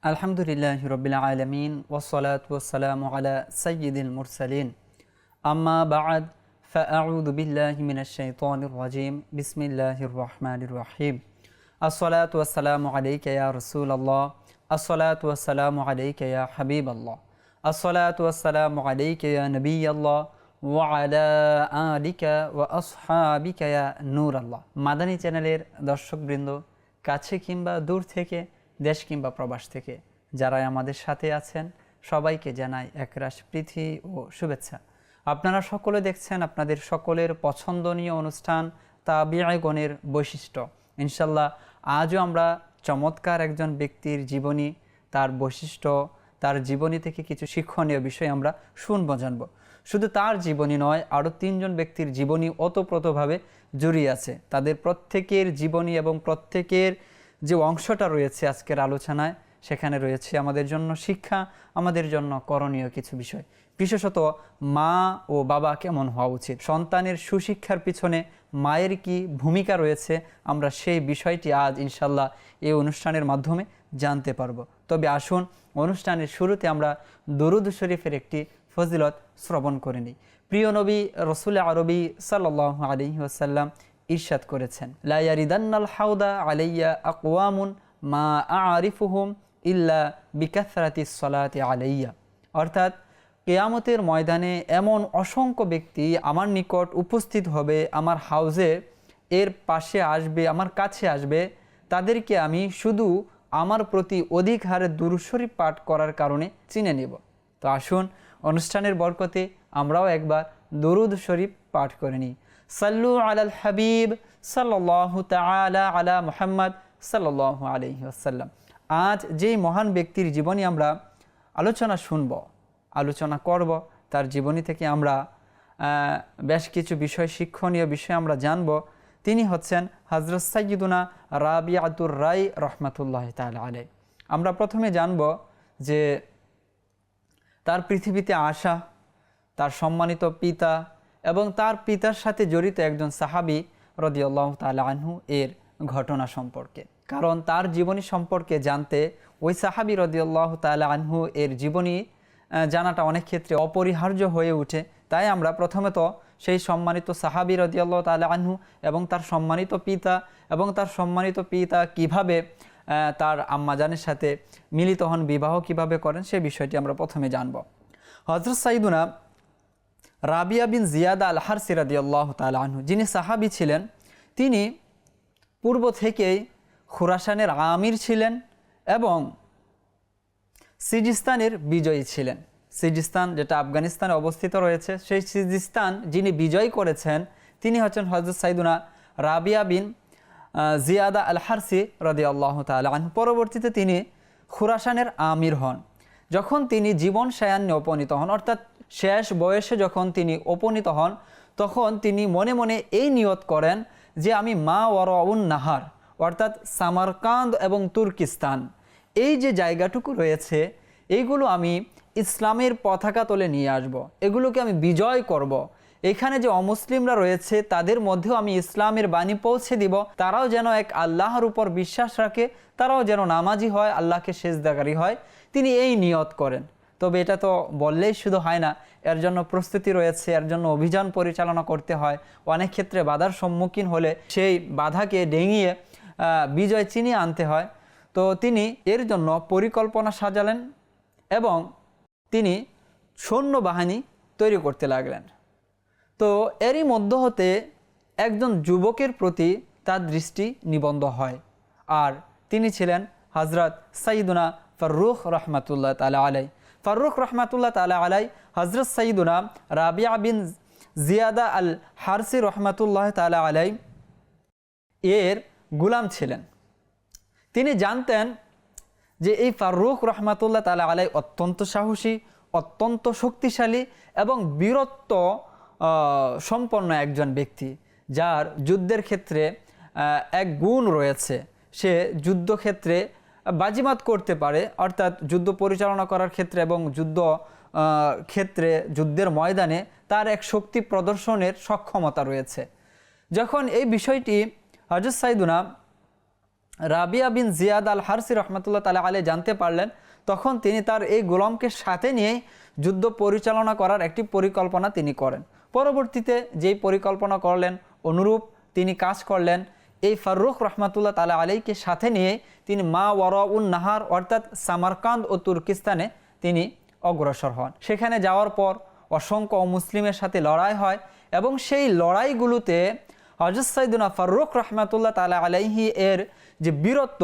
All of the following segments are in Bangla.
আলহামদুলিল্লাহি রাব্বিল আলামিন ওয়াসসালাতু ওয়াসসালামু আলা সাইয়্যিদিল মুরসালিন আম্মা বা'দ ফাআউযু বিল্লাহি মিনাশ শাইতানির রাজীম বিসমিল্লাহির রহমানির রহিম আসসালাতু ওয়াসসালামু আলাইকা ইয়া রাসূলুল্লাহ আসসালাতু ওয়াসসালামু আলাইকা ইয়া হাবিবাল্লাহ আসসালাতু ওয়াসসালামু আলাইকা ইয়া নবিয়াল্লাহ ওয়া আলা আলিকা ওয়া আসহাবিকা ইয়া নূরাল্লাহ। মাদানী চ্যানেলের দর্শকবৃন্দ, কাছে কিংবা দূর থেকে, দেশ কিংবা প্রবাস থেকে যারা আমাদের সাথে আছেন সবাইকে জানাই একরাশ প্রীতি ও শুভেচ্ছা। আপনারা সকলে দেখছেন আপনাদের সকলের পছন্দনীয় অনুষ্ঠান তাবিঈগণের বৈশিষ্ট্য। ইনশাল্লাহ আজও আমরা চমৎকার একজন ব্যক্তির জীবনী, তার বৈশিষ্ট্য, তার জীবনী থেকে কিছু শিক্ষণীয় বিষয় আমরা শুনবো, জানবো। শুধু তার জীবনী নয়, আরও তিনজন ব্যক্তির জীবনী ওতপ্রোতভাবে জড়িয়ে আছে। তাদের প্রত্যেকের জীবনী এবং প্রত্যেকের যে অংশটা রয়েছে আজকের আলোচনায়, সেখানে রয়েছে আমাদের জন্য শিক্ষা, আমাদের জন্য করণীয় কিছু বিষয়। বিশেষত মা ও বাবা কেমন হওয়া উচিত, সন্তানের সুশিক্ষার পিছনে মায়ের কি ভূমিকা রয়েছে, আমরা সেই বিষয়টি আজ ইনশাল্লাহ এই অনুষ্ঠানের মাধ্যমে জানতে পারবো। তবে আসুন অনুষ্ঠানের শুরুতে আমরা দরুদ শরীফের একটি ফজিলত শ্রবণ করে নিই। প্রিয় নবী রসুল আরবি সাল্লাল্লাহু আলাইহি ওয়াসাল্লাম ইরশাদ করেছেন, লা ইয়ারিদান্নাল হাউদা আলাইয়া আকওয়ামুন মা আরিফুহুম ইল্লা বিকাথরাতিস সালাতি আলাইয়া। অর্থাৎ কিয়ামতের ময়দানে এমন অসংখ্য ব্যক্তি আমার নিকট উপস্থিত হবে, আমার হাউজে এর পাশে আসবে, আমার কাছে আসবে, তাদেরকে আমি শুধু আমার প্রতি অধিক হারে দুরূদ শরীফ পাঠ করার কারণে চিনে নেব। তো আসুন অনুষ্ঠানের বরকতে আমরাও একবার দরুদ শরীফ পাঠ করে নিই। সাল্লু আলাল হাবিব সাল্লাল্লাহু তাআলা আলা মুহাম্মদ সাল্লাল্লাহু আলাইহি ওয়াসাল্লাম। আজ যেই মহান ব্যক্তির জীবনী আমরা আলোচনা শুনব, আলোচনা করব, তার জীবনী থেকে আমরা বেশ কিছু বিষয়, শিক্ষণীয় বিষয় আমরা জানব। তিনি হচ্ছেন হযরত সাইয়্যিদুনা রাবিআতুর রাই রাহমাতুল্লাহি তাআলা আলাইহি। আমরা প্রথমে জানব যে তার পৃথিবীতে আসা, তার সম্মানিত পিতা এবং তার পিতার সাথে জড়িত একজন সাহাবী রাদিয়াল্লাহু তাআলা আনহু এর ঘটনা সম্পর্কে। কারণ তার জীবনী সম্পর্কে জানতে ওই সাহাবী রাদিয়াল্লাহু তাআলা আনহু এর জীবনী জানাটা অনেক ক্ষেত্রে অপরিহার্য হয়ে ওঠে। তাই আমরা প্রথমত সেই সম্মানিত সাহাবী রাদিয়াল্লাহু তাআলা আনহু এবং তার সম্মানিত পিতা এবং তার সম্মানিত পিতা কিভাবে তার আম্মাজানের সাথে মিলিত হন, বিবাহ কিভাবে করেন, সে বিষয়টি আমরা প্রথমে জানব। হযরত সাইয়্যিদুনা রাবিয়া বিন জিয়াদা আল হারসি রাদিয়াল্লাহু তাআলা আনহু, যিনি সাহাবী ছিলেন, তিনি পূর্ব থেকেই খুরাসানের আমির ছিলেন এবং সিজিস্তানের বিজয়ী ছিলেন। সিজিস্তান যেটা আফগানিস্তানে অবস্থিত রয়েছে, সেই সিজিস্তান যিনি বিজয় করেছেন তিনি হচ্ছেন হযরত সাইয়্যিদুনা রাবিয়া বিন জিয়াদা আল হারসি রাদিয়াল্লাহু তাআলা আনহু। পরবর্তীতে তিনি খুরাসানের আমির হন। যখন তিনি জীবন সায়ান্নে উপনীত হন, অর্থাৎ শেষ বয়সে যখন তিনি উপনীত হন, তখন তিনি মনে মনে এই নিয়ত করেন যে আমি মা ওয়ারাউন নাহার, অর্থাৎ সামারকান্দ এবং তুর্কিস্তান, এই যে জায়গাটুকু রয়েছে এইগুলো আমি ইসলামের পতাকা তলে নিয়ে আসব, এগুলোকে আমি বিজয় করব। এখানে যে অমুসলিমরা রয়েছে তাদের মধ্যেও আমি ইসলামের বাণী পৌঁছে দিব, তারাও যেন এক আল্লাহর উপর বিশ্বাস রাখে, তারাও যেন নামাজি হয়, আল্লাহকে সেজদাকারী হয়। তিনি এই নিয়ত করেন। তবে এটা তো বললেই শুধু হয় না, এর জন্য প্রস্তুতি রয়েছে, এর জন্য অভিযান পরিচালনা করতে হয়। অনেক ক্ষেত্রে বাধার সম্মুখীন হলে সেই বাধাকে ডেঙিয়ে বিজয় চিনিয়ে আনতে হয়। তো তিনি এর জন্য পরিকল্পনা সাজালেন এবং তিনি সৈন্যবাহিনী তৈরি করতে লাগলেন। তো এরই মধ্য হতে একজন যুবকের প্রতি তার দৃষ্টি নিবদ্ধ হয়, আর তিনি ছিলেন হযরত সাইয়্যিদুনা ফাররুখ রাহমাতুল্লাহ তাআলা আলাইহি। ফাররুখ রাহমাতুল্লাহ তাআলা আলাইহি হযরত সাইয়্যিদুনা রাবিয়া বিন জিয়াদা আল হারসি রাহমাতুল্লাহ তাআলা আলাইহি এর গোলাম ছিলেন। তিনি জানতেন যে এই ফাররুখ রাহমাতুল্লাহ তাআলা আলাইহি অত্যন্ত সাহসী, অত্যন্ত শক্তিশালী এবং বীরত্ব সম্পন্ন একজন ব্যক্তি, যার যুদ্ধের ক্ষেত্রে এক গুণ রয়েছে, সে যুদ্ধক্ষেত্রে বাজিমাত করতে পারে, অর্থাৎ যুদ্ধ পরিচালনা করার ক্ষেত্রে এবং যুদ্ধের ময়দানে তার এক শক্তি প্রদর্শনের সক্ষমতা রয়েছে। যখন এই বিষয়টি হযরত সাইয়্যিদুনা রাবিয়া বিন জিয়াদ আল হারসি রহমতুল্লাহ তাআলা আলাইহি জানতে পারলেন, তখন তিনি তার এই গোলামকে সাথে নিয়ে যুদ্ধ পরিচালনা করার একটি পরিকল্পনা তিনি করেন। পরবর্তীতে যেই পরিকল্পনা করলেন অনুরূপ তিনি কাজ করলেন। এই ফারুক রহমতুল্লাহ তাআলা আলাইহিকে সাথে নিয়ে তিনি মা ওয়ারাউন নাহার অর্থাৎ সামারকান্দ ও তুর্কিস্তানে তিনি অগ্রসর হন। সেখানে যাওয়ার পর অসংখ্য মুসলিমের সাথে লড়াই হয় এবং সেই লড়াইগুলোতে হযরত সাইয়েদনা ফারুক রহমতুল্লাহ তাআলা আলাইহি এর যে বীরত্ব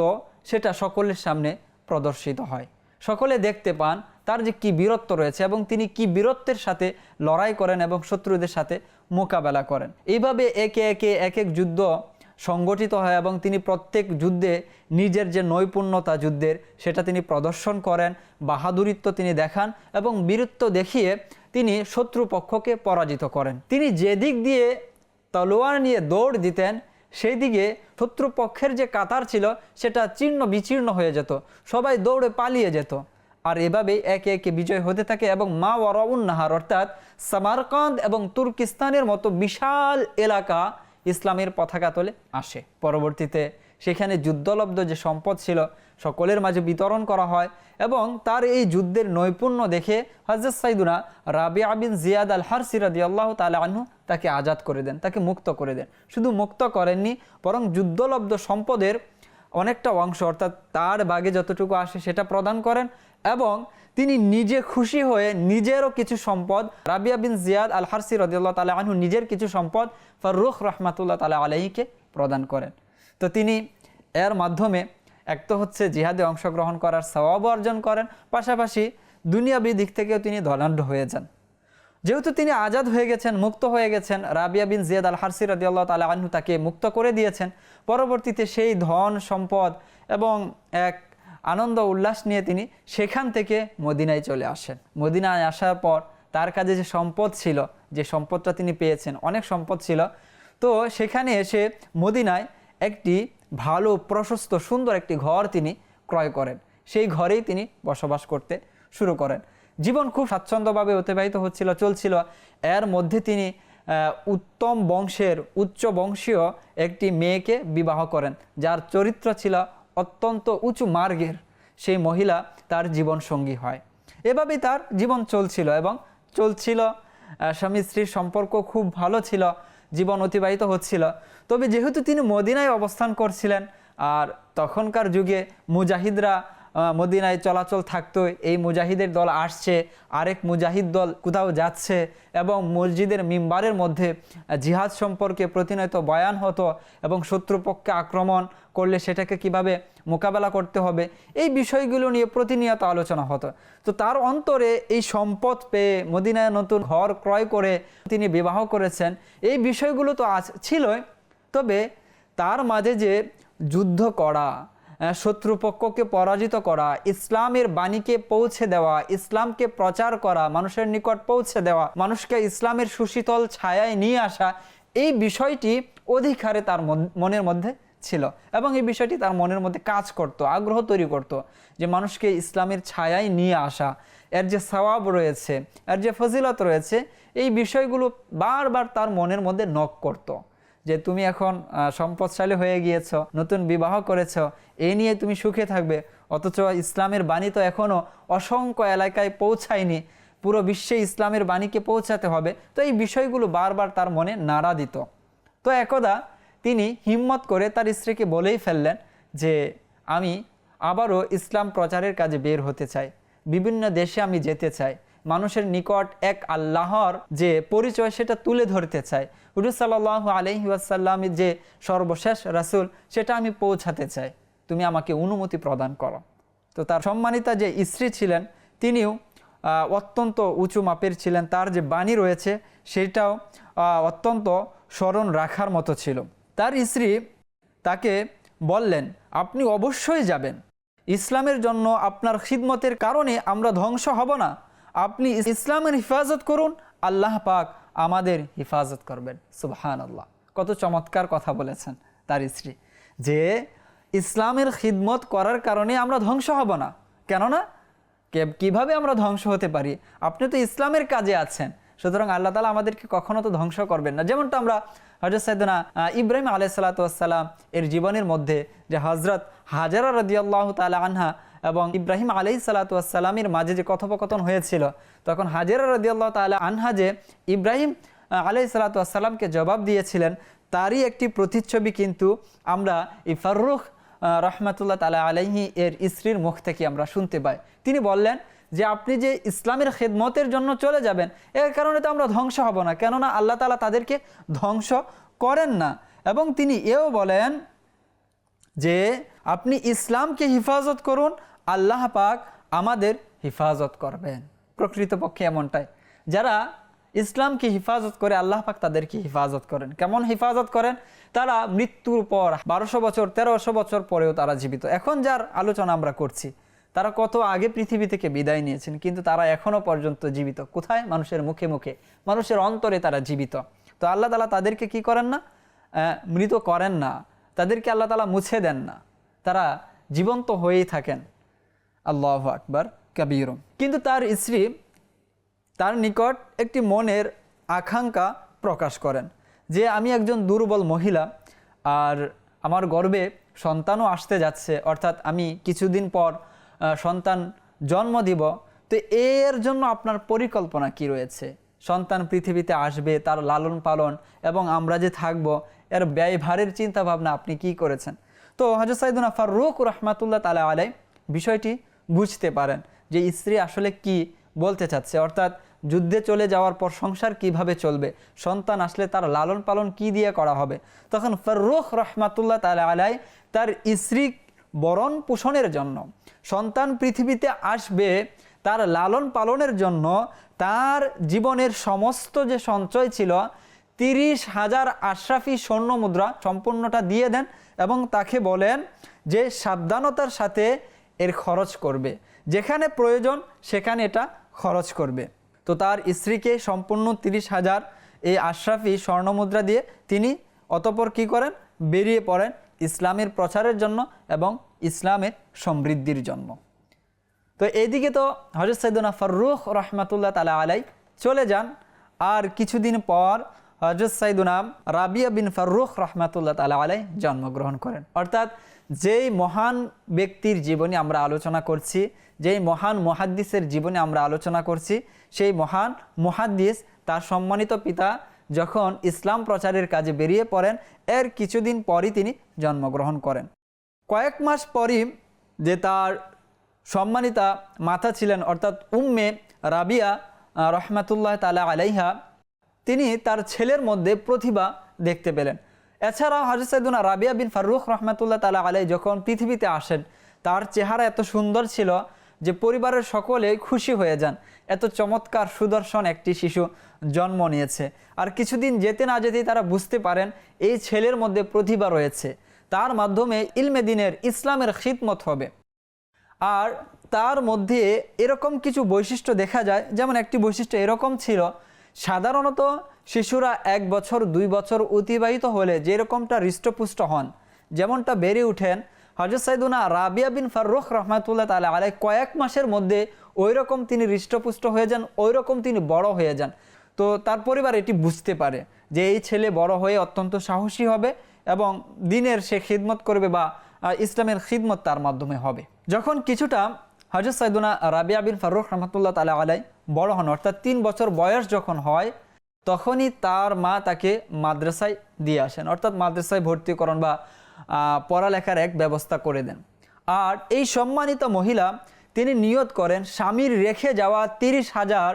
সেটা সকলের সামনে প্রদর্শিত হয়। সকলে দেখতে পান তার যে কি বীরত্ব রয়েছে এবং তিনি কি বীরত্বের সাথে লড়াই করেন এবং শত্রুদের সাথে মোকাবেলা করেন। এইভাবে একে একে এক এক যুদ্ধ সংগঠিত হয় এবং তিনি প্রত্যেক যুদ্ধে নিজের যে নৈপুণ্যতা যুদ্ধের সেটা তিনি প্রদর্শন করেন, বাহাদুরিত্ব তিনি দেখান এবং বীরত্ব দেখিয়ে তিনি শত্রুপক্ষকে পরাজিত করেন। তিনি যে দিক দিয়ে তলোয়ার নিয়ে দৌড় দিতেন সেই দিকে শত্রুপক্ষের যে কাতার ছিল সেটা চীর্ণ বিচীর্ণ হয়ে যেত, সবাই দৌড়ে পালিয়ে যেত। আর এভাবে একে একে বিজয় হতে থাকে এবং মা ওয়ারাউন নাহার অর্থাৎ সামারকান্দ এবং তুর্কিস্তানের মতো বিশাল এলাকা ইসলামের পতাকা তলে আসে। পরবর্তীতে সেখানে যুদ্ধলব্ধ যে সম্পদ ছিল সকলের মাঝে বিতরণ করা হয় এবং তার এই যুদ্ধের নৈপুণ্য দেখে হযরত সাইয়েদনা রাবিয়া বিন জিয়াদ আল হারসি রাদিয়াল্লাহু তাআলা আনহু তাকে আজাদ করে দেন, তাকে মুক্ত করে দেন। শুধু মুক্ত করেননি, বরং যুদ্ধলব্ধ সম্পদের অনেকটা অংশ অর্থাৎ তার ভাগে যতটুকু আসে সেটা প্রদান করেন এবং তিনি নিজে খুশি হয়ে নিজেরও কিছু সম্পদ, রাবিয়া বিন জিয়াদ আল হারসি রাদিয়াল্লাহু তাআলা আনহু নিজের কিছু সম্পদ ফারুক রহমাতুল্লাহ তাআলা আলাইহিকে প্রদান করেন। তো তিনি এর মাধ্যমে এক তো হচ্ছে জিহাদে অংশগ্রহণ করার সওয়াব অর্জন করেন, পাশাপাশি দুনিয়াবী দিক থেকেও তিনি ধনাঢ্য হয়ে যান। যেহেতু তিনি আজাদ হয়ে গেছেন, মুক্ত হয়ে গেছেন, রাবিয়া বিন জিয়াদ আল হারসি রাদিয়াল্লাহু তাআলা আনহু তাকে মুক্ত করে দিয়েছেন। পরবর্তীতে সেই ধন সম্পদ এবং এক আনন্দ উল্লাস নিয়ে তিনি সেখান থেকে মদিনায় চলে আসেন। মদিনায় আসার পর তার কাছে যে সম্পদ ছিল, যে সম্পদটা তিনি পেয়েছেন, অনেক সম্পদ ছিল, তো সেখানে এসে মদিনায় একটি ভালো প্রশস্ত সুন্দর একটি ঘর তিনি ক্রয় করেন। সেই ঘরেই তিনি বসবাস করতে শুরু করেন। জীবন খুব স্বাচ্ছন্দ্যভাবে অতিবাহিত হচ্ছিল, চলছিল। এর মধ্যে তিনি উত্তম বংশের উচ্চ বংশীয় একটি মেয়েকে বিবাহ করেন, যার চরিত্র ছিল অত্যন্ত উঁচু মার্গের। সেই মহিলা তার জীবন সঙ্গী হয়। এভাবেই তার জীবন চলছিল এবং চলছিল, স্বামী স্ত্রীর সম্পর্ক খুব ভালো ছিল, জীবন অতিবাহিত হচ্ছিল। তবে যেহেতু তিনি মদিনায় অবস্থান করছিলেন আর তখনকার যুগে মুজাহিদরা মদিনায় চলাচল থাকতো, এই মুজাহিদের দল আসছে, আরেক মুজাহিদ দল কোথাও যাচ্ছে এবং মসজিদের মিম্বারের মধ্যে জিহাদ সম্পর্কে প্রতিনিয়ত বয়ান হতো এবং শত্রুপক্ষে আক্রমণ করলে সেটাকে কিভাবে মোকাবেলা করতে হবে এই বিষয়গুলো নিয়ে প্রতিনিয়ত আলোচনা হতো। তো তার অন্তরে এই সম্পদ পেয়ে মদিনায় নতুন ঘর ক্রয় করে তিনি বিবাহ করেছেন, এই বিষয়গুলো তো ছিলই। তবে তার মাঝে যে যুদ্ধ করা, শত্রুপক্ষকে পরাজিত করা, ইসলামের বাণীকে পৌঁছে দেওয়া, ইসলামকে প্রচার করা, মানুষের নিকট পৌঁছে দেওয়া, মানুষকে ইসলামের সুশীতল ছায়ায় নিয়ে আসা, এই বিষয়টি অধিকারে তার মনের মধ্যে ছিল এবং এই বিষয়টি তার মনের মধ্যে কাজ করত, আগ্রহ তৈরি করত যে মানুষকে ইসলামের ছায়ায় নিয়ে আসা, এর যে সওয়াব রয়েছে, এর যে ফজিলত রয়েছে, এই বিষয়গুলো বারবার তার মনের মধ্যে নক করত যে তুমি এখন সম্পদশালী হয়ে গিয়েছ, নতুন বিবাহ করেছ, এই নিয়ে তুমি সুখে থাকবে, অথচ ইসলামের বাণী তো এখনও অসংখ্য এলাকায় পৌঁছায়নি, পুরো বিশ্বে ইসলামের বাণীকে পৌঁছাতে হবে। তো এই বিষয়গুলো বারবার তার মনে নাড়া দিত। তো একদা তিনি হিম্মত করে তার স্ত্রীকে বলেই ফেললেন যে আমি আবারও ইসলাম প্রচারের কাজে বের হতে চাই, বিভিন্ন দেশে আমি যেতে চাই, মানুষের নিকট এক আল্লাহর যে পরিচয় সেটা তুলে ধরতে চাই, হুজুর সাল্লাল্লাহু আলাইহি ওয়াসাল্লামের যে সর্বশেষ রাসূল সেটা আমি পৌঁছাতে চাই, তুমি আমাকে অনুমতি প্রদান করো। তো তার সম্মানিতা যে স্ত্রী ছিলেন তিনিও অত্যন্ত উঁচু মাপের ছিলেন, তার যে বাণী রয়েছে সেটাও অত্যন্ত স্মরণ রাখার মতো ছিল। তার স্ত্রী তাকে বললেন, আপনি অবশ্যই যাবেন, ইসলামের জন্য আপনার খিদমতের কারণে আমরা ধ্বংস হব না, আপনি ইসলামের হিফাজত করুন, আল্লাহ পাক আমাদের হিফাজত করবেন। সুবহানাল্লাহ, কত চমৎকার কথা বলেছেন তার স্ত্রী যে ইসলামের খিদমত করার কারণে আমরা ধ্বংস হব না। কেননা কিভাবে আমরা ধ্বংস হতে পারি? আপনি তো ইসলামের কাজে আছেন, সুতরাং আল্লাহ তাআলা আমাদেরকে কখনো তো ধ্বংস করবেন না। যেমনটা আমরা হযরত সাইয়েদনা ইব্রাহিম আলাইহিস সালাতু ওয়াস সালাম এর জীবনের মধ্যে যে হযরত হাজরা রাদিয়াল্লাহু তাআলা আনহা এবং ইব্রাহিম আলাইহিস সালাতু ওয়াস সালামের মাঝে যে কথোপকথন হয়েছিল, তখন হাজরা রাদিয়াল্লাহু তাআলা আনহা যে ইব্রাহিম আলাইহিস সালাতু ওয়াস সালামকে জবাব দিয়েছিলেন, তারই একটি প্রতিচ্ছবি কিন্তু আমরা এই ফাররুখ রহমাতুল্লাহ তাআলা আলাইহি এর স্ত্রীর মুখ থেকে আমরা শুনতে পাই। তিনি বললেন যে আপনি যে ইসলামের খেদমতের জন্য চলে যাবেন, এর কারণে তো আমরা ধ্বংস হব না, কেননা আল্লাহ তাআলা তাদেরকে ধ্বংস করেন না। এবং তিনি এও বলেন যে আপনি ইসলামকে হিফাজত করুন, আল্লাহ পাক আমাদের হিফাজত করবেন। প্রকৃতপক্ষে এমনটাই, যারা ইসলামকে হিফাজত করে আল্লাহ পাক তাদেরকে হিফাজত করেন। কেমন হিফাজত করেন? তারা মৃত্যুর পর 1200 বছর 1300 বছর পরেও তারা জীবিত। এখন যার আলোচনা আমরা করছি, তারা কত আগে পৃথিবী থেকে বিদায় নিয়েছেন, কিন্তু তারা এখনো পর্যন্ত জীবিত। কোথায়? মানুষের মুখে মুখে, মানুষের অন্তরে তারা জীবিত। তো আল্লাহ তাআলা তাদেরকে কি করেন না? মৃত করেন না, তাদেরকে আল্লাহ তাআলা মুছে দেন না, তারা জীবন্ত হয়েই থাকেন। আল্লাহু আকবার কাবীর। কিন্তু তার স্ত্রী তার নিকট একটি মনের আকাঙ্ক্ষা প্রকাশ করেন যে আমি একজন দুর্বল মহিলা, আর আমার গর্ভে সন্তানও আসতে যাচ্ছে, অর্থাৎ আমি কিছুদিন পর সন্তান জন্ম দিব। তো এর জন্য আপনার পরিকল্পনা কি রয়েছে? সন্তান পৃথিবীতে আসবে, তার লালন পালন এবং আমরা যে থাকব, এর ব্যয়ভারের চিন্তা ভাবনা আপনি কি করেছেন? তো হযরত সাইয়েদনা ফাররুখ রাহমাতুল্লাহ তাআলা আলাইহি বিষয়টি বুঝতে পারেন যে স্ত্রী আসলে কি বলতে চাচ্ছে, অর্থাৎ যুদ্ধে চলে যাওয়ার পর সংসার কিভাবে চলবে, সন্তান আসলে তার লালন পালন কি দিয়ে করা হবে। তখন ফাররুখ রাহমাতুল্লাহ তাআলা আলাইহি তার স্ত্রী বরণ পোষণের জন্য, সন্তান পৃথিবীতে আসবে তার লালন পালনের জন্য তার জীবনের সমস্ত যে সঞ্চয় ছিল 30,000 আশরাফি স্বর্ণ মুদ্রা সম্পূর্ণটা দিয়ে দেন এবং তাকে বলেন যে সাবধানতার সাথে এর খরচ করবে, যেখানে প্রয়োজন সেখানে এটা খরচ করবে। তো তার স্ত্রীকে সম্পূর্ণ 30,000 এই আশরাফি স্বর্ণমুদ্রা দিয়ে তিনি অতঃপর কি করেন? বেরিয়ে পড়েন ইসলামের প্রচারের জন্য এবং ইসলামের সমৃদ্ধির জন্য। তো এইদিকে তো হযরত সাইয়েদনা ফাররুখ রাহমাতুল্লাহ তাআলা আলাইহি চলে যান, আর কিছুদিন পর হযরত সাইয়েদনা রাবিয়া বিন ফাররুখ রাহমাতুল্লাহ তাআলা আলাইহি জন্মগ্রহণ করেন। অর্থাৎ যেই মহান ব্যক্তির জীবনী আমরা আলোচনা করছি, যেই মহান মুহাদ্দিসের জীবনে আমরা আলোচনা করছি, সেই মহান মুহাদ্দিস তার সম্মানিত পিতা যখন ইসলাম প্রচারের কাজে বেরিয়ে পড়েন, এর কিছুদিন পরই তিনি জন্মগ্রহণ করেন। কয়েক মাস পরই যে তার সম্মানিতা মাতা ছিলেন, অর্থাৎ উম্মে রাবিয়া রহমাতুল্লাহ তাআলা আলাইহা, তিনি তার ছেলের মধ্যে প্রতিভা দেখতে পেলেন। এছাড়াও হযরত সাইয়েদনা রাবিয়া বিন ফাররুখ রহমাতুল্লাহ তাআলা আলাইহি যখন পৃথিবীতে আসেন, তার চেহারা এত সুন্দর ছিল যে পরিবারের সকলে খুশি হয়ে যান, এত চমৎকার সুদর্শন একটি শিশু জন্ম নিয়েছে। আর কিছুদিন যেতে না যেতেই তারা বুঝতে পারেন এই ছেলের মধ্যে প্রতিভা রয়েছে, তার মাধ্যমে ইলমে দিনের ইসলামের খিদমত হবে। আর তার মধ্যে এরকম কিছু বৈশিষ্ট্য দেখা যায়, যেমন একটি বৈশিষ্ট্য এরকম ছিল, সাধারণত শিশুরা 1 বছর 2 বছর অতিবাহিত হলে যেরকমটা হৃষ্টপুষ্ট হন, যেমনটা বেড়ে উঠেন, হযরত সাইয়েদনা রাবিয়া বিন ফাররুখ রাহমাতুল্লাহ তাআলা আলাইহি কয়েক মাসের মধ্যে ওই রকম তিনি হৃষ্টপুষ্ট হয়ে যান, ওই রকম তিনি বড় হয়ে যান। তো তার পরিবার এটি বুঝতে পারে যে এই ছেলে বড় হয়ে অত্যন্ত সাহসী হবে এবং দিনের সে খিদমত করবে বা ইসলামের খিদমত তার মাধ্যমে হবে। যখন কিছুটা হযরত সাইয়েদনা রাবিয়া বিন ফাররুখ রাহমাতুল্লাহ তাআলা আলাইহি বড় হন, অর্থাৎ 3 বছর বয়স যখন হয়, তখনই তার মা তাকে মাদ্রাসায় দিয়ে আসেন, অর্থাৎ মাদ্রাসায় ভর্তিকরণ বা পড়ালেখার এক ব্যবস্থা করে দেন। আর এই সম্মানিত মহিলা তিনি নিয়ত করেন স্বামীর রেখে যাওয়া 30,000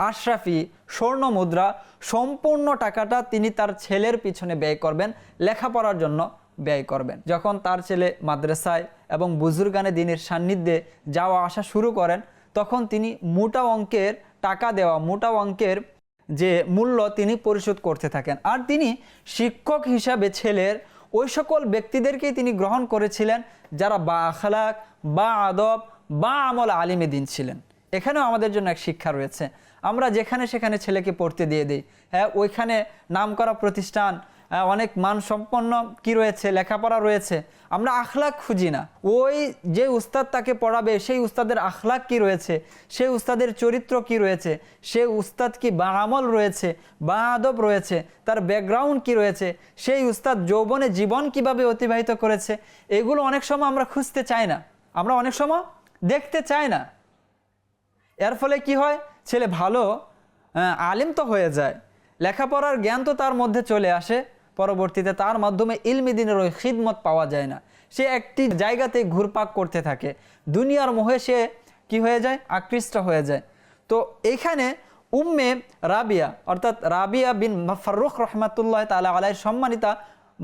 আশরাফি স্বর্ণ মুদ্রা সম্পূর্ণ টাকাটা তিনি তার ছেলের পিছনে ব্যয় করবেন, লেখাপড়ার জন্য ব্যয় করবেন। যখন তার ছেলে মাদ্রাসায় এবং বুজুর্গানে দিনের সান্নিধ্যে যাওয়া আসা শুরু করেন, তখন তিনি মোটা অঙ্কের টাকা দেওয়া, মোটা অঙ্কের যে মূল্য তিনি পরিশোধ করতে থাকেন। আর তিনি শিক্ষক হিসাবে ছেলের ওই সকল ব্যক্তিদেরকেই তিনি গ্রহণ করেছিলেন যারা বা আখলাক বা আদব বা আমল আলিমে দিন ছিলেন। এখানেও আমাদের জন্য এক শিক্ষা রয়েছে। আমরা যেখানে সেখানে ছেলেকে পড়তে দিয়ে দিই, হ্যাঁ, ওইখানে নামকরা প্রতিষ্ঠান অনেক মানসম্পন্ন কি রয়েছে, লেখাপড়া রয়েছে, আমরা আখলাক খুঁজি না। ওই যে উস্তাদ তাকে পড়াবে সেই উস্তাদের আখলাক কি রয়েছে, সেই উস্তাদের চরিত্র কি রয়েছে, সেই উস্তাদ কি বা আমল রয়েছে, বা আদব রয়েছে, তার ব্যাকগ্রাউন্ড কি রয়েছে, সেই উস্তাদ যৌবনে জীবন কিভাবে অতিবাহিত করেছে, এগুলো অনেক সময় আমরা খুঁজতে চাই না, আমরা অনেক সময় দেখতে চাই না। এর ফলে কি হয়, ছেলে ভালো আলিম তো হয়ে যায়, লেখাপড়ার জ্ঞান তো তার মধ্যে চলে আসে, পরবর্তীতে তার মাধ্যমে ইলমি দিনের ওই খিদমত পাওয়া যায় না। সে একটি জায়গাতে ঘুরপাক করতে থাকে, দুনিয়ার মোহে সে কি হয়ে যায়, আকৃষ্ট হয়ে যায়। তো এইখানে উম্মে রাবিয়া অর্থাৎ রাবিয়া বিন ফারুক রহমাতুল্লাহ তাআলা আলাইহির সম্মানিতা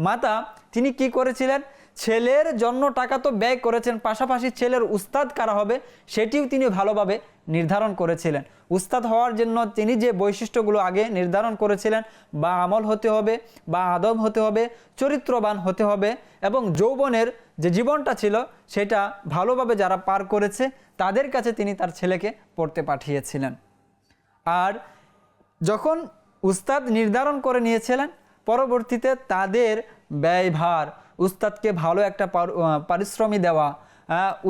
মাতা, তিনি কি করেছিলেন, ছেলের জন্য টাকা তো ব্যয় করেছেন, পাশাপাশি ছেলের উস্তাদ কারা হবে সেটিও তিনি ভালোভাবে নির্ধারণ করেছিলেন। উস্তাদ হওয়ার জন্য তিনি যে বৈশিষ্ট্যগুলো আগে নির্ধারণ করেছিলেন, বা আমল হতে হবে, বা আদব হতে হবে, চরিত্রবান হতে হবে, এবং যৌবনের যে জীবনটা ছিল সেটা ভালোভাবে যারা পার করেছে তাদের কাছে তিনি তার ছেলেকে পড়তে পাঠিয়েছিলেন। আর যখন উস্তাদ নির্ধারণ করে নিয়েছিলেন, পরবর্তীতে তাদের ব্যয়ভার, উস্তাদকে ভালো একটা পারিশ্রমিক দেওয়া,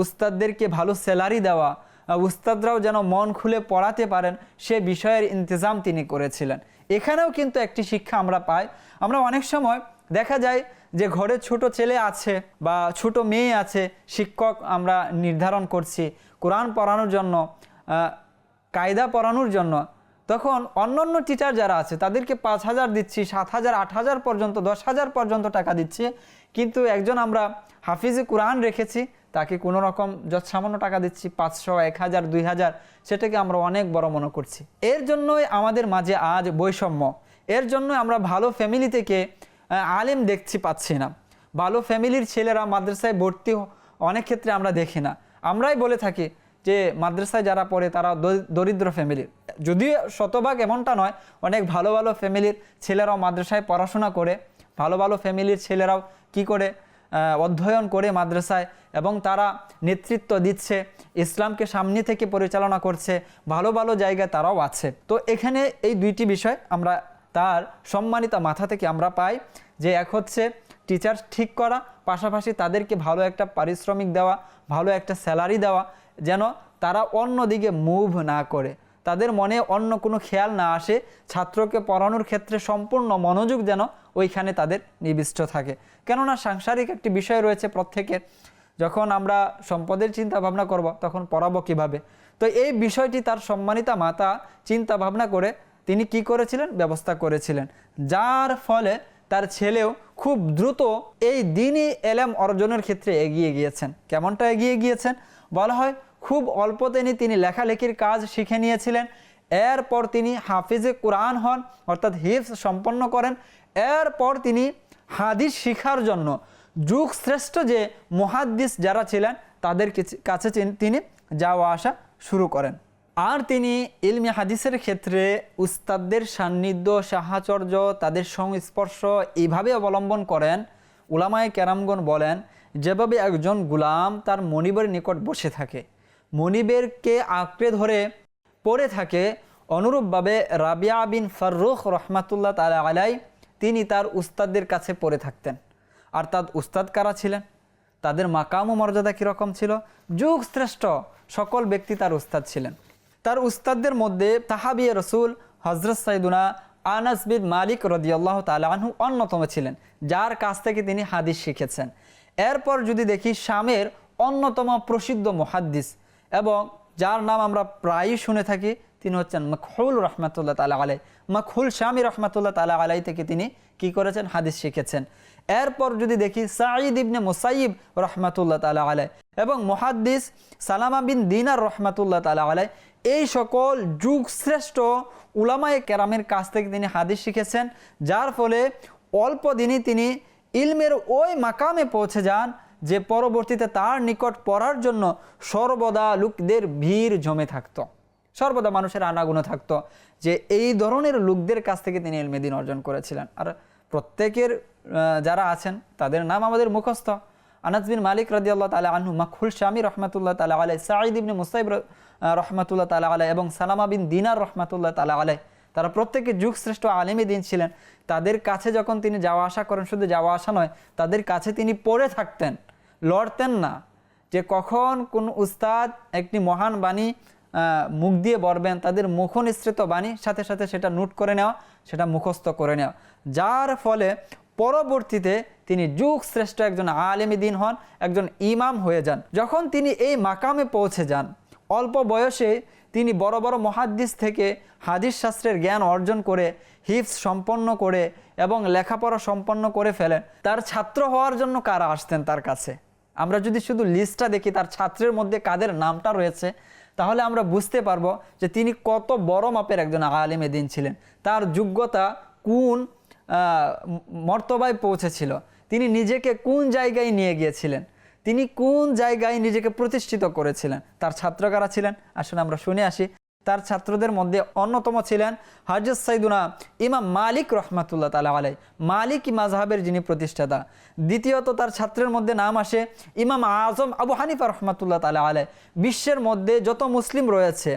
উস্তাদদেরকে ভালো স্যালারি দেওয়া, উস্তাদরাও যেন মন খুলে পড়াতে পারেন সে বিষয়ের ইন্তজাম তিনি করেছিলেন। এখানেও কিন্তু একটি শিক্ষা আমরা পাই। আমরা অনেক সময় দেখা যায় যে ঘরে ছোট ছেলে আছে বা ছোট মেয়ে আছে, শিক্ষক আমরা নির্ধারণ করছি কোরআন পড়ানোর জন্য, কায়দা পড়ানোর জন্য, তখন অন্যান্য টিচার যারা আছে তাদেরকে 5,000 দিচ্ছি, 7,000, 8,000 পর্যন্ত, 10,000 পর্যন্ত টাকা দিচ্ছি, কিন্তু একজন আমরা হাফিজে কোরআন রেখেছি তাকে কোনো রকম যত সামান্য টাকা দিচ্ছি, 500, 1,000, 2,000, সেটাকে আমরা অনেক বড় মনে করছি। এর জন্যই আমাদের মাঝে আজ বৈষম্য, এর জন্য আমরা ভালো ফ্যামিলি থেকে আলেম দেখছি পাচ্ছি না, ভালো ফ্যামিলির ছেলেরা মাদ্রাসায় ভর্তি অনেক ক্ষেত্রে আমরা দেখি না। আমরাই বলে থাকি যে মাদ্রাসায় যারা পড়ে তারা দরিদ্র ফ্যামিলির, যদিও শতভাগ এমনটা নয়, অনেক ভালো ভালো ফ্যামিলির ছেলেরাও মাদ্রাসায় পড়াশোনা করে, ভালো ভালো ফ্যামিলির ছেলেরাও কি করে অধ্যয়ন করে মাদ্রাসায়, এবং তারা নেতৃত্ব দিচ্ছে, ইসলামকে সামনে থেকে পরিচালনা করছে, ভালো ভালো জায়গায় তারাও আছে। তো এখানে এই দুইটি বিষয় আমরা তার সম্মানিত মাথা থেকে আমরা পাই যে এক হচ্ছে টিচার ঠিক করা, পাশাপাশি তাদেরকে ভালো একটা পারিশ্রমিক দেওয়া, ভালো একটা স্যালারি দেওয়া, যেন তারা অন্য দিকে মুভ না করে, তাদের মনে অন্য কোনো খেয়াল না আসে, ছাত্রকে পড়ানোর ক্ষেত্রে সম্পূর্ণ মনোযোগ যেন ওইখানে তাদের নিবিষ্ট থাকে। কেননা সাংসারিক একটি বিষয় রয়েছে প্রত্যেকের, যখন আমরা সম্পদের চিন্তা ভাবনা করব তখন পড়াবো কিভাবে। তো এই বিষয়টি তার সম্মানিতা মাতা চিন্তা ভাবনা করে তিনি কি করেছিলেন, ব্যবস্থা করেছিলেন, যার ফলে তার ছেলেও খুব দ্রুত এই দ্বীনি এলেম অর্জনের ক্ষেত্রে এগিয়ে গিয়েছেন। কেমনটা এগিয়ে গিয়েছেন বলা হয়, খুব অল্প তিনি লেখালেখির কাজ শিখে নিয়েছিলেন, এরপর তিনি হাফিজে কোরআন হন, অর্থাৎ হিফজ সম্পন্ন করেন, এরপর তিনি হাদিস শিখার জন্য যুগ শ্রেষ্ঠ যে মুহাদ্দিস যারা ছিলেন তাদের কাছে তিনি যাওয়া আসা শুরু করেন। আর তিনি ইলমি হাদিসের ক্ষেত্রে উস্তাদদের সান্নিধ্য, সাহাচর্য, তাদের সংস্পর্শ এইভাবে অবলম্বন করেন। উলামায়ে কেরামগণ বলেন, যেভাবে একজন গুলাম তার মনিবের নিকট বসে থাকে, মনিবেরকে আঁকড়ে ধরে পড়ে থাকে, অনুরূপভাবে রাবিয়া বিন ফারুক রহমাতুল্লাহ তাআলা আলাই তিনি তার উস্তাদদের কাছে পড়ে থাকতেন। আর তার উস্তাদ কারা ছিলেন, তাদের মাকাম ও মর্যাদা কীরকম ছিল, যুগ শ্রেষ্ঠ সকল ব্যক্তি তার উস্তাদ ছিলেন। তার উস্তাদদের মধ্যে সাহাবী রাসূল হযরত সাইয়্যিদুনা আনাস বিন মালিক রাদিয়াল্লাহু তাআলা আনহু অন্যতম ছিলেন, যার কাছ থেকে তিনি হাদিস শিখেছেন। এরপর যদি দেখি শামের অন্যতম প্রসিদ্ধ মুহাদ্দিস এবং যার নাম আমরা প্রায়ই শুনে থাকি, তিনি হচ্ছেন মাকহুল রহমাতুল্লাহ তাআলা আলাইহি, মাকহুল শামী রহমাতুল্লাহ তাআলা আলাইহি থেকে তিনি কি করেছেন, হাদিস শিখেছেন। এরপর যদি দেখি সাঈদ ইবনে মুসাইয়িব রহমাতুল্লাহ তাআলা আলাইহি এবং মুহাদ্দিস সালামা বিন দিনার রহমাতুল্লাহ তাআলা আলাইহি, এই সকল যুগ শ্রেষ্ঠ উলামায়ে কেরামের কাছ থেকে তিনি হাদিস শিখেছেন, যার ফলে অল্প দিনই তিনি ইলমের ওই মাকামে পৌঁছে যান যে পরবর্তীতে তার নিকট পড়ার জন্য সর্বদা লোকদের ভিড় জমে থাকতো, সর্বদা মানুষের আনাগোনা থাকতো, যে এই ধরনের লোকদের কাছ থেকে তিনি ইলমে দ্বীন অর্জন করেছিলেন। আর প্রত্যেকের যারা আছেন তাদের নাম আমাদের মুখস্থ, আনাস বিন মালিক রাদিয়াল্লাহু তাআলা আনহু, মাকহুল শামী রহমাতুল্লাহ তাআলা আলাইহি, সাঈদ ইবনে মুসাইয়িব রহমাতুল্লাহ তাআলা আলাইহি এবং সালামা বিন দিনার রহমাতুল্লাহ তাআলা আলাইহি, তারা প্রত্যেকে যুগ শ্রেষ্ঠ আলেমী দিন ছিলেন। তাদের কাছে যখন তিনি যাওয়া আসা করেন, শুধু যাওয়া আসা নয়, তাদের কাছে তিনি পড়ে থাকতেন, লড়তেন না, যে কখন কোন উস্তাদ একটি মহান বাণী মুখ দিয়ে বলবেন, তাদের মুখনিসৃত বাণী সাথে সাথে সেটা নোট করে নেওয়া, সেটা মুখস্থ করে নেওয়া, যার ফলে পরবর্তীতে তিনি যুগ শ্রেষ্ঠ একজন আলেমী দিন হন, একজন ইমাম হয়ে যান। যখন তিনি এই মাকামে পৌঁছে যান, অল্প বয়সে তিনি বড় বড় মুহাদ্দিস থেকে হাদিস শাস্ত্রের জ্ঞান অর্জন করে, হিফজ সম্পন্ন করে এবং লেখাপড়া সম্পন্ন করে ফেলেন। তার ছাত্র হওয়ার জন্য কারা আসতেন তার কাছে? আমরা যদি শুধু লিস্টটা দেখি তার ছাত্রের মধ্যে কাদের নামটা রয়েছে, তাহলে আমরা বুঝতে পারবো যে তিনি কত বড় মাপের একজন আলেমে দিন ছিলেন, তার যোগ্যতা কোন মর্তবায় পৌঁছেছিল, তিনি নিজেকে কোন জায়গায় নিয়ে গিয়েছিলেন, তিনি কোন জায়গায় নিজেকে প্রতিষ্ঠিত করেছিলেন। তার ছাত্র কারা ছিলেন আসলে আমরা শুনে আসি। তার ছাত্রদের মধ্যে অন্যতম ছিলেন হযরত সাইয়্যিদুনা ইমাম মালিক রহমাতুল্লাহ তাআলা আলাইহি, মালিকি মাযহাবের যিনি প্রতিষ্ঠাতা। দ্বিতীয়ত তার ছাত্রের মধ্যে নাম আসে ইমাম আজম আবু হানিফা রহমাতুল্লাহ তাআলা আলাইহি। বিশ্বের মধ্যে যত মুসলিম রয়েছে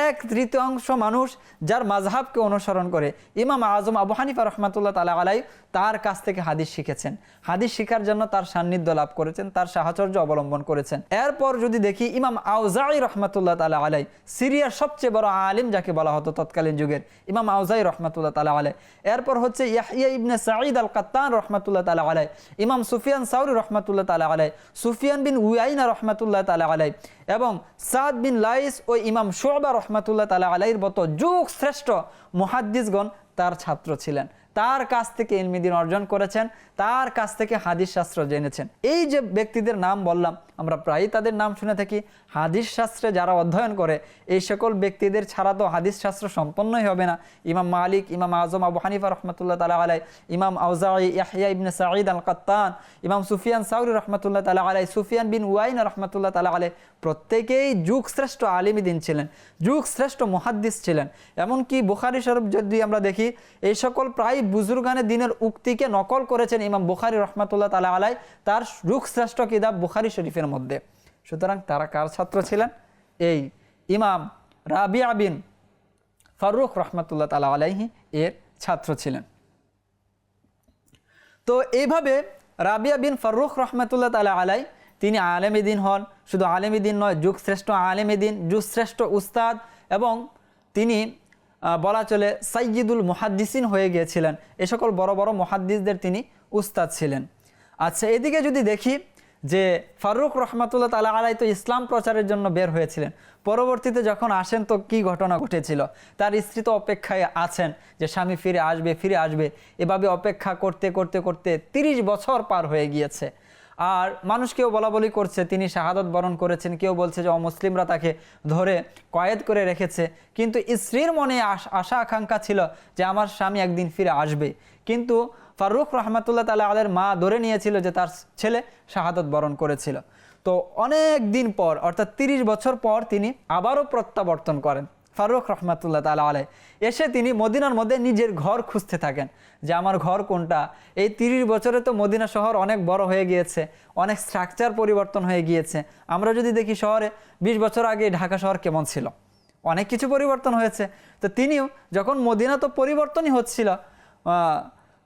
1/3 মানুষ যার মাযহাবকে অনুসরণ করে ইমাম আজম আবু হানিফা রহমাতুল্লাহ তাআলা আলাইহি তার কাছ থেকে হাদিস শিখেছেন, হাদিস শিখার জন্য তার সান্নিধ্য লাভ করেছেন, তার সাহচর্য অবলম্বন করেছেন। এরপর যদি দেখি ইমাম আউজাঈ রহমাতুল্লাহ তাআলা আলাইহি, সিরিয়ার সবচেয়ে বড় আলিম যাকে বলা হতো তৎকালীন যুগের, ইমাম আউজাঈ রহমাতুল্লাহ তাআলা আলাইহি। এরপর হচ্ছে ইয়াহইয়া ইবনে সাঈদ আল কাত্তান রহমাতুল্লাহ তাআলা আলাইহি, ইমাম সুফিয়ান সাউরি রহমাতুল্লাহ তাআলা আলাইহি, সুফিয়ান বিন উয়াইনা রহমাতুল্লাহ তাআলা আলাইহি এবং সাদ বিন লাইস ও ইমাম শুবা রহমাতুল্লাহ তাআলা আলাইহির মতো যুগ শ্রেষ্ঠ মুহাদ্দিসগণ তার ছাত্র ছিলেন। তার কাছ থেকে ইলমি দ্বীন অর্জন করেছেন, তার কাছ থেকে হাদিস শাস্ত্র জেনেছেন। এই যে ব্যক্তিদের নাম বললাম, আমরা প্রায়ই তাদের নাম শুনে থাকি। হাদিস শাস্ত্রে যারা অধ্যয়ন করে, এই সকল ব্যক্তিদের ছাড়া তো হাদিস শাস্ত্র সম্পন্নই হবে না। ইমাম মালিক, ইমাম আজম আবু হানিফা রহমাতুল্লাহ তাআলা আলাইহি, ইমাম আউজাঈ, ইয়াহইয়া ইবনে সাঈদ আল কাত্তান, ইমাম সুফিয়ান সাউরি রহমাতুল্লাহ তাআলা আলাইহি, সুফিয়ান বিন উয়াইনা রহমাতুল্লাহ তাআলা আলাইহি, প্রত্যেকেই যুগ শ্রেষ্ঠ আলিমী দিন ছিলেন, যুগ শ্রেষ্ঠ মুহাদ্দিস ছিলেন। এমনকি বুখারী শরীফ যদি আমরা দেখি, এই সকল প্রায় বুজুর্গানে দিনের উক্তিকে নকল করেছেন ইমাম বুখারী রহমাতুল্লাহ তাআলা আলাইহি তার যুগ শ্রেষ্ঠ কিতাব বুখারী শরীফের মধ্যে। সুতরাং তারা কার ছাত্র ছিলেন? এই ইমাম রাবিয়া বিন ফারুক রহমাতুল্লাহ তাআলা আলাইহি এর ছাত্র ছিলেন। তো এইভাবে রাবিয়া বিন ফারুক রহমাতুল্লাহ তাআলা আলাইহি তিনি আলেমী দিন হন। শুধু আলেমী দিন নয়, যুগ শ্রেষ্ঠ আলেমী দিন, যুগ শ্রেষ্ঠ উস্তাদ, এবং তিনি বলা চলে সাইয়্যিদুল মুহাদ্দিসিন হয়ে গিয়েছিলেন। এ সকল বড় বড় মুহাদ্দিসদের তিনি উস্তাদ ছিলেন। আচ্ছা, এদিকে যদি দেখি যে ফারুক রহমাতুল্লাহ তাআলা আলাইহি তো ইসলাম প্রচারের জন্য বের হয়েছিলেন। পরবর্তীতে যখন আসেন তো কি ঘটনা ঘটেছিল? তার স্ত্রী তো অপেক্ষায় আছেন যে স্বামী ফিরে আসবে, ফিরে আসবে। এভাবে অপেক্ষা করতে করতে করতে 30 বছর পার হয়ে গিয়েছে। আর মানুষ কেউ বলা বলি করছে তিনি শাহাদত বরণ করেছেন, কেউ বলছে যে অমুসলিমরা তাকে ধরে কয়েদ করে রেখেছে। কিন্তু স্ত্রীর মনে আশা আকাঙ্ক্ষা ছিল যে আমার স্বামী একদিন ফিরে আসবে। কিন্তু ফারুক রহমাতুল্লাহ তাআলা আলাইহির মা ধরে নিয়েছিল যে তার ছেলে শাহাদত বরণ করেছিল। তো অনেক দিন পর, অর্থাৎ 30 বছর পর তিনি আবারও প্রত্যাবর্তন করেন ফারুক রহমাতুল্লাহ তাআলা আলাইহি। এসে তিনি মদিনার মধ্যে নিজের ঘর খুঁজতে থাকেন যে আমার ঘর কোনটা। এই 30 বছরে তো মদিনা শহর অনেক বড় হয়ে গিয়েছে, অনেক স্ট্রাকচার পরিবর্তন হয়ে গিয়েছে। আমরা যদি দেখি শহরে 20 বছর আগে ঢাকা শহর কেমন ছিল, অনেক কিছু পরিবর্তন হয়েছে। তো তিনিও যখন মদিনা তো পরিবর্তনই হচ্ছিল,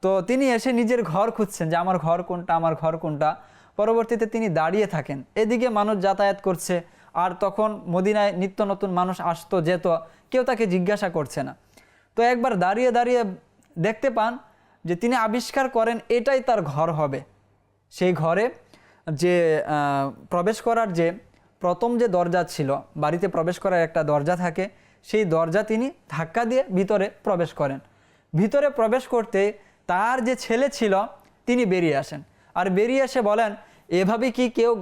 তো তিনি এসে নিজের ঘর খুঁজছেন যে আমার ঘর কোনটা, আমার ঘর কোনটা। পরবর্তীতে তিনি দাঁড়িয়ে থাকেন, এদিকে মানুষ যাতায়াত করছে, আর তখন মদিনায় নিত্য নতুন মানুষ আসতো যেত, কেউ তাকে জিজ্ঞাসা করছে না। তো একবার দাঁড়িয়ে দাঁড়িয়ে দেখতে পান যে তিনি আবিষ্কার করেন এটাই তার ঘর হবে। সেই ঘরে যে প্রবেশ করার যে প্রথম যে দরজা ছিল, বাড়িতে প্রবেশ করার একটা দরজা থাকে, সেই দরজা তিনি ধাক্কা দিয়ে ভিতরে প্রবেশ করেন। ভিতরে প্রবেশ করতে তার যে ছেলে ছিল তিনি বেরিয়ে আসেন, আর বেরিয়ে এসে বলেন এভাবে কি কেউ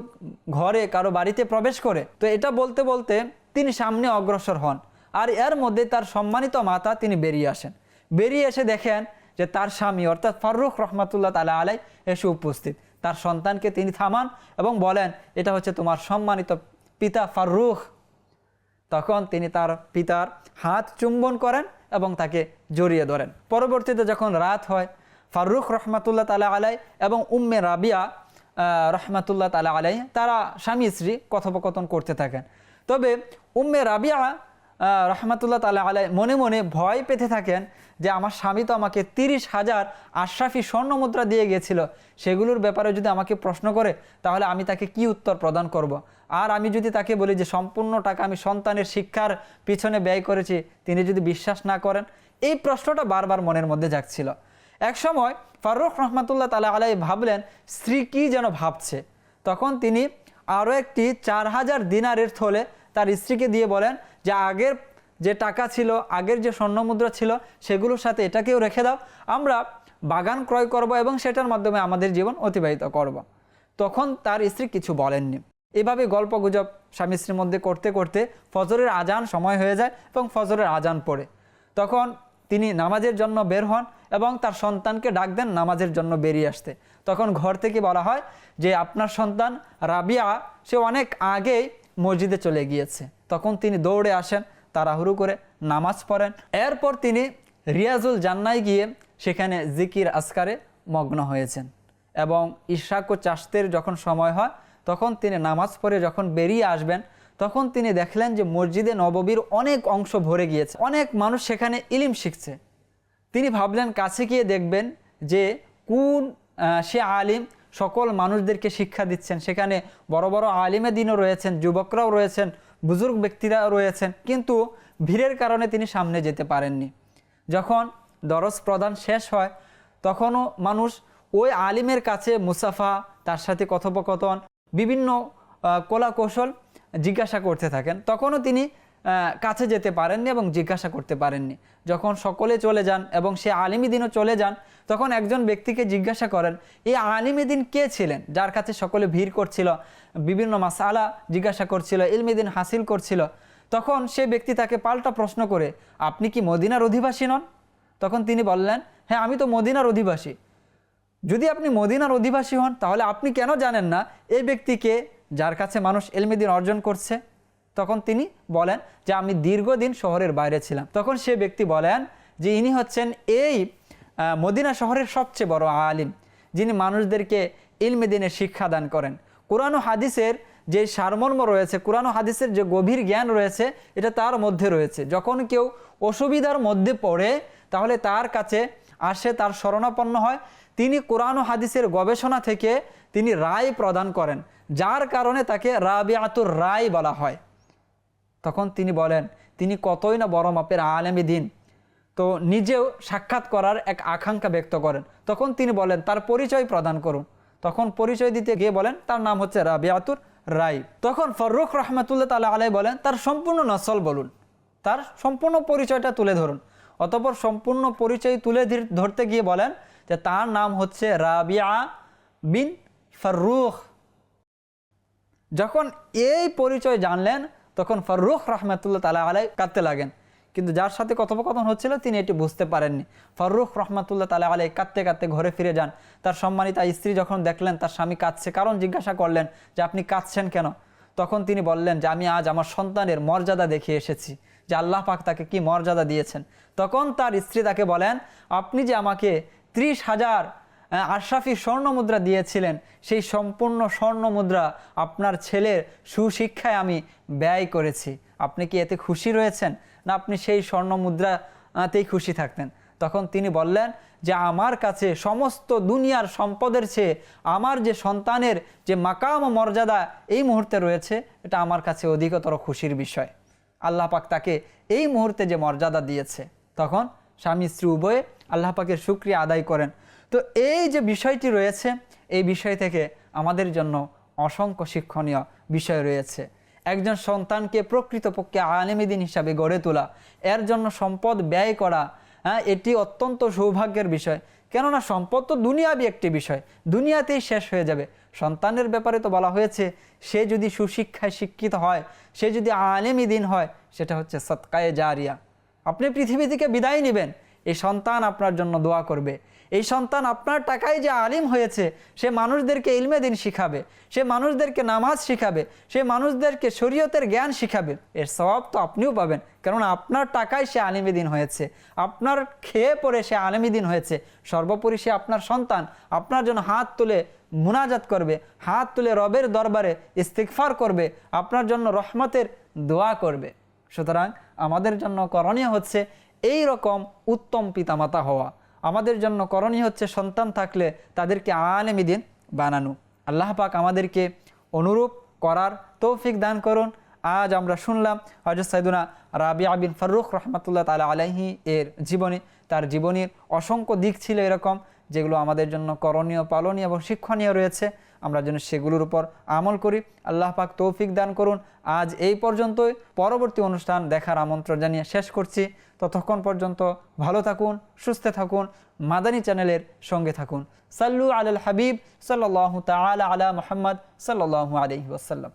ঘরে কারো বাড়িতে প্রবেশ করে? তো এটা বলতে বলতে তিনি সামনে অগ্রসর হন, আর এর মধ্যে তার সম্মানিত মাতা তিনি বেরিয়ে আসেন। বেরিয়ে এসে দেখেন যে তার স্বামী অর্থাৎ ফারুক রহমাতুল্লাহ তাআলা আলাইহি এসে উপস্থিত। তার সন্তানকে তিনি থামান এবং বলেন এটা হচ্ছে তোমার সম্মানিত পিতা ফারুক। তখন তিনি তার পিতার হাত চুম্বন করেন এবং তাকে জড়িয়ে ধরেন। পরবর্তীতে যখন রাত হয়, ফারুক রহমাতুল্লাহ তাআলা আলাইহি এবং উম্মে রাবিয়া রহমাতুল্লাহ তাআলা আলাইহি তারা স্বামী স্ত্রী কথোপকথন করতে থাকেন। তবে উম্মে রাবিয়া রহমাতুল্লাহ তাআলা আলাইহি মনে মনে ভয় পেতে থাকেন যে আমার স্বামী তো আমাকে 30,000 আশরাফি স্বর্ণ মুদ্রা দিয়ে গিয়েছিল, সেগুলোর ব্যাপারে যদি আমাকে প্রশ্ন করে তাহলে আমি তাকে কি উত্তর প্রদান করব। আর আমি যদি তাকে বলি যে সম্পূর্ণ টাকা আমি সন্তানের শিক্ষার পিছনে ব্যয় করেছি, তিনি যদি বিশ্বাস না করেন, এই প্রশ্নটা বারবার মনের মধ্যে জাগছিল। এক সময় ফারুক রহমাতুল্লাহ তাআলা আলাইহি ভাবলেন স্ত্রী কি যেন ভাবছে। তখন তিনি আরও একটি 4000 দিনারের থলে তার স্ত্রীকে দিয়ে বলেন যে আগের যে টাকা ছিল, আগের যে স্বর্ণ মুদ্রা ছিল, সেগুলোর সাথে এটাকেও রেখে দাও, আমরা বাগান ক্রয় করব এবং সেটার মাধ্যমে আমাদের জীবন অতিবাহিত করব। তখন তার স্ত্রী কিছু বলেননি। এভাবে গল্প গুজব স্বামী স্ত্রীর মধ্যে করতে করতে ফজরের আজান সময় হয়ে যায় এবং ফজরের আজান পড়ে। তখন তিনি নামাজের জন্য বের হন এবং তার সন্তানকে ডাক দেন নামাজের জন্য বেরিয়ে আসতে। তখন ঘর থেকে বলা হয় যে আপনার সন্তান রাবিয়া সে অনেক আগেই মসজিদে চলে গিয়েছে। তখন তিনি দৌড়ে আসেন, তাড়াহুড়ো করে নামাজ পড়েন। এরপর তিনি রিয়াজুল জান্নায় গিয়ে সেখানে জিকির আসকারে মগ্ন হয়েছেন এবং ইশরাক ও চাশতের যখন সময় হয় তখন তিনি নামাজ পড়ে যখন বেরিয়ে আসবেন তখন তিনি দেখলেন যে মসজিদে নববীর অনেক অংশ ভরে গিয়েছে, অনেক মানুষ সেখানে ইলম শিখছে। তিনি ভাবলেন কাছে গিয়ে দেখবেন যে কোন সে আলিম সকল মানুষদেরকে শিক্ষা দিচ্ছেন। সেখানে বড় বড় আলিমে দিনও রয়েছেন, যুবকরাও রয়েছেন, বুজুর্গ ব্যক্তিরা রয়েছেন, কিন্তু ভিড়ের কারণে তিনি সামনে যেতে পারেননি। যখন দরস প্রদান শেষ হয় তখনও মানুষ ওই আলিমের কাছে মুসাফা, তার সাথে কথোপকথন, বিভিন্ন কলা কৌশল জিজ্ঞাসা করতে থাকেন। তখনও তিনি কাছে যেতে পারেননি এবং জিজ্ঞাসা করতে পারেননি। যখন সকলে চলে যান এবং সে আলিমী দিনও চলে যান তখন একজন ব্যক্তিকে জিজ্ঞাসা করেন এই আলিমী দিন কে ছিলেন, যার কাছে সকলে ভিড় করছিল, বিভিন্ন মাসালা জিজ্ঞাসা করছিল, ইলমি দিন হাসিল করছিল। তখন সে ব্যক্তি তাকে পাল্টা প্রশ্ন করে আপনি কি মদিনার অধিবাসী নন? তখন তিনি বললেন হ্যাঁ আমি তো মদিনার অধিবাসী। যদি আপনি মদিনার অধিবাসী হন তাহলে আপনি কেন জানেন না এই ব্যক্তিকে যার কাছে মানুষ ইলমি দিন অর্জন করছে? তখন তিনি বলেন যে আমি দীর্ঘদিন শহরের বাইরে ছিলাম। তখন সে ব্যক্তি বলেন যে ইনি হচ্ছেন এই মদিনা শহরের সবচেয়ে বড় আলিম, যিনি মানুষদেরকে ইলমে দিনের শিক্ষা দান করেন। কোরআন ও হাদিসের যে সারমর্ম রয়েছে, কোরআন ও হাদিসের যে গভীর জ্ঞান রয়েছে, এটা তার মধ্যে রয়েছে। যখন কেউ অসুবিধার মধ্যে পড়ে তাহলে তার কাছে আসে, তার শরণাপন্ন হয়। তিনি কোরআন ও হাদিসের গবেষণা থেকে তিনি রায় প্রদান করেন, যার কারণে তাকে রাবিআতুর রায় বলা হয়। তখন তিনি বলেন তিনি কতই না বড় মাপের আলেমী দিন, তো নিজেও সাক্ষাৎ করার এক আকাঙ্ক্ষা ব্যক্ত করেন। তখন তিনি বলেন তার পরিচয় প্রদান করুন। তখন পরিচয় দিতে গিয়ে বলেন তার নাম হচ্ছে রাবিআতুর রায়। তখন ফারুক রহমাতুল্লাহ তাআলা আলাইহি বলেন তার সম্পূর্ণ নসল বলুন, তার সম্পূর্ণ পরিচয়টা তুলে ধরুন। অতঃপর সম্পূর্ণ পরিচয় তুলে ধরতে গিয়ে বলেন যে তার নাম হচ্ছে রাবিআ বিন ফারুক। যখন এই পরিচয় জানলেন তখন ফারুক রহমাতুল্লাহ তাআলা আলাইহি কাঁদতে লাগেন, কিন্তু যার সাথে কথোপকথন হচ্ছিল তিনি এটি বুঝতে পারেননি। ফারুক রহমাতুল্লাহ তাআলা আলাইহি কাঁদতে কাঁদতে ঘরে ফিরে যান। তার সম্মানিতা স্ত্রী যখন দেখলেন তার স্বামী কাঁদছে, কারণ জিজ্ঞাসা করলেন যে আপনি কাঁদছেন কেন? তখন তিনি বললেন যে আমি আজ আমার সন্তানের মর্যাদা দেখে এসেছি, যে আল্লাহ পাক তাকে কি মর্যাদা দিয়েছেন। তখন তার স্ত্রী তাকে বলেন আপনি যে আমাকে 30,000 আশরাফি স্বর্ণ মুদ্রা দিয়েছিলেন, সেই সম্পূর্ণ স্বর্ণ মুদ্রা আপনার ছেলের সুশিক্ষায় আমি ব্যয় করেছি। আপনি কি এতে খুশি রয়েছেন, না আপনি সেই স্বর্ণ মুদ্রাতেই খুশি থাকতেন? তখন তিনি বললেন যে আমার কাছে সমস্ত দুনিয়ার সম্পদের চেয়ে আমার যে সন্তানের যে মাকাম ও মর্যাদা এই মুহূর্তে রয়েছে, এটা আমার কাছে অধিকতর খুশির বিষয়। আল্লাহ পাক তাকে এই মুহূর্তে যে মর্যাদা দিয়েছে। তখন স্বামী স্ত্রী উভয়ে আল্লাহ পাকের শুকরিয়া আদায় করেন। তো এই যে বিষয়টি রয়েছে, এই বিষয় থেকে আমাদের জন্য অসংখ্য শিক্ষণীয় বিষয় রয়েছে। একজন সন্তানকে প্রকৃতপক্ষে আলেমী দিন হিসাবে গড়ে তোলা, এর জন্য সম্পদ ব্যয় করা, এটি অত্যন্ত সৌভাগ্যের বিষয়। কেননা সম্পদ তো দুনিয়াবি একটি বিষয়, দুনিয়াতেই শেষ হয়ে যাবে। সন্তানের ব্যাপারে তো বলা হয়েছে সে যদি সুশিক্ষায় শিক্ষিত হয়, সে যদি আলেমী দিন হয়, সেটা হচ্ছে সদকায়ে জারিয়া। আপনি পৃথিবী থেকে বিদায় নেবেন, এই সন্তান আপনার জন্য দোয়া করবে। এই সন্তান আপনার টাকায় যে আলিম হয়েছে, সে মানুষদেরকে ইলমে দিন শিখাবে, সে মানুষদেরকে নামাজ শিখাবে, সে মানুষদেরকে শরীয়তের জ্ঞান শিখাবে। এর সওয়াব তো আপনিও পাবেন, কারণ আপনার টাকায় সে আলিমে দিন হয়েছে, আপনার খেয়ে পরে সে আলিমে দিন হয়েছে। সর্বোপরি সে আপনার সন্তান, আপনার জন্য হাত তুলে মুনাজাত করবে, হাত তুলে রবের দরবারে ইস্তিগফার করবে, আপনার জন্য রহমতের দোয়া করবে। সুতরাং আমাদের জন্য করণীয় হচ্ছে এই রকম উত্তম পিতামাতা হওয়া। আমাদের জন্য করণীয় হচ্ছে সন্তান থাকলে তাদেরকে আলেমী দিন বানানো। আল্লাহ পাক আমাদেরকে অনুরূপ করার তৌফিক দান করুন। আজ আমরা শুনলাম হযরত সাইয়েদুনা রাবিয়া বিন ফারুক রহমাতুল্লাহ তাআলা আলাইহি এর জীবনী। তার জীবনীর অসংখ্য দিক ছিল এরকম, যেগুলো আমাদের জন্য করণীয়, পালনীয় এবং শিক্ষণীয় রয়েছে। আমরা যেন সেগুলোর উপর আমল করি। আল্লাহ পাক তৌফিক দান করুন। আজ এই পর্যন্তই। পরবর্তী অনুষ্ঠান দেখার আমন্ত্রণ জানিয়ে শেষ করছি। ততক্ষণ পর্যন্ত ভালো থাকুন, সুস্থ থাকুন, মাদানী চ্যানেলের সঙ্গে থাকুন। সাল্লু আলাল হাবিব সাল্লাল্লাহু তাআলা আলা মুহাম্মদ সাল্লাল্লাহু আলাইহি ওয়াসাল্লাম।